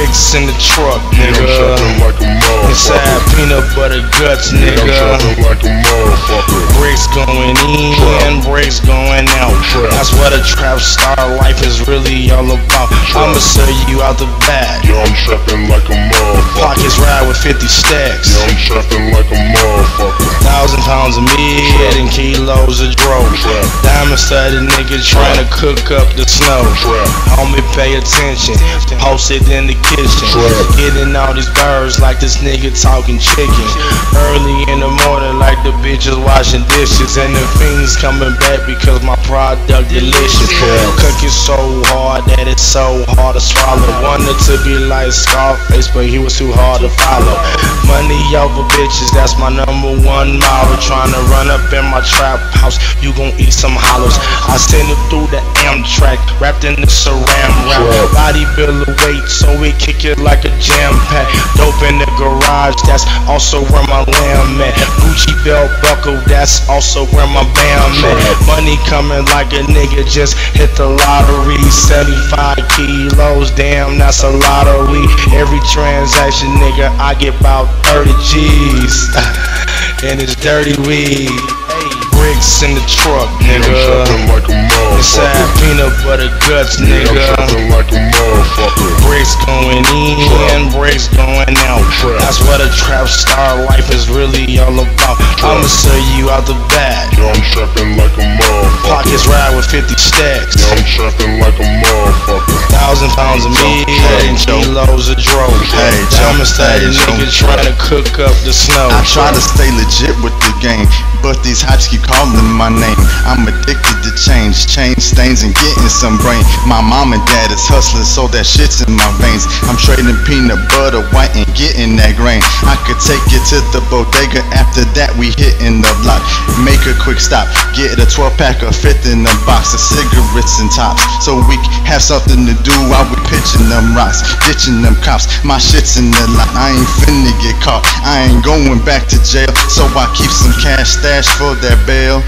Bricks in the truck, nigga. I'm trapping like a motherfucker. Inside peanut butter guts, nigga. I'm trapping like a motherfucker. Bricks going in, bricks going out. That's what a trap star life is really all about. I'ma sell you out the back. Yeah, I'm trapping like a motherfucker. Pockets ride with 50 stacks. Yeah, I'm trapping like a motherfucker. 1,000 pounds of meat and kilos of dro. Diamond studded nigga trying to cook up the snow. Homie, pay attention. Post it in the kitchen. Getting all these birds like this nigga talking chicken. Early in the morning like the bitches washing dishes. And the fiends coming back because my product delicious. Cooking so hard that it's so hard to swallow. Wanted to be like Scarface, but he was too hard to follow. Money over bitches, that's my #1 model. Trying to run up in my trap house, you gon' eat some hollows. I send it through the Amtrak, wrapped in the saran wrap. Body build weight, so we kick it like a jam pack. Dope in the garage, that's also where my lamb at. Gucci belt buckle, that's also where my bam at. Money coming like a nigga just hit the lottery. 75 kilos, damn, that's a lot of weed. Every transaction, nigga, I get about 30 G's. And it's dirty weed. Bricks in the truck, nigga. I'm trapping like a motherfucker. Inside peanut butter guts, nigga. I'm trapping like a motherfucker. Bricks going in, bricks going out. That's what a trap star life is really all about. I'ma sell you out the back. Yeah, I'm trapping like a motherfucker. Pockets ride with 50 stacks. Yeah, I'm trapping like a motherfucker. 1,000 pounds of meat and kilos of dro. Diamond studded nigga trying to cook up the snow. I try to stay legit with the game, but these hots keep calling my name. I'm addicted to change stains and getting some brain. My mom and dad is hustling, so that shit's in my veins. I'm trading peanut butter white and getting that grain. I could take it to the bodega, after that we hitting the block. Make a quick stop, get a 12-pack or 5th in a box of cigarettes and tops, so we have something to do while we pitching them rocks, ditching them cops. My shit's in the lot, I ain't finna get caught. I ain't going back to jail, so I keep some cash stashed for that bail.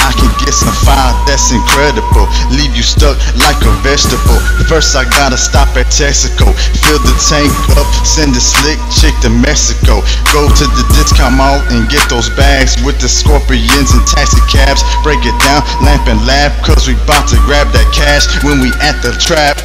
I can get some fire, that's incredible. Leave you stuck like a vegetable. First I gotta stop at Texaco, fill the tank up, send a slick chick to Mexico. Go to the discount mall and get those bags with the scorpions and taxi cabs. Break it down, lamp and laugh, cause we bout to grab that cash when we at the trap.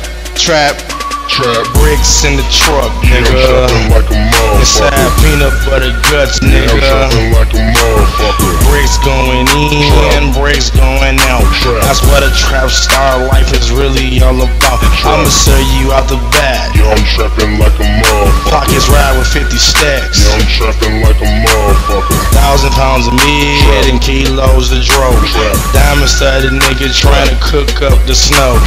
Bricks in the truck, nigga. I'm trapping like a motherfucker. Inside peanut butter guts, nigga. I'm trapping like a motherfucker. Bricks going in, bricks going out. That's what a trap star life is really all about. I'ma sell you out the back. Yeah, I'm trapping like a motherfucker. Pockets ride with 50 stacks. Yeah, I'm trapping like a motherfucker. 1,000 pounds of meat and kilos of dro. Diamond studded nigga trying to cook up the snow.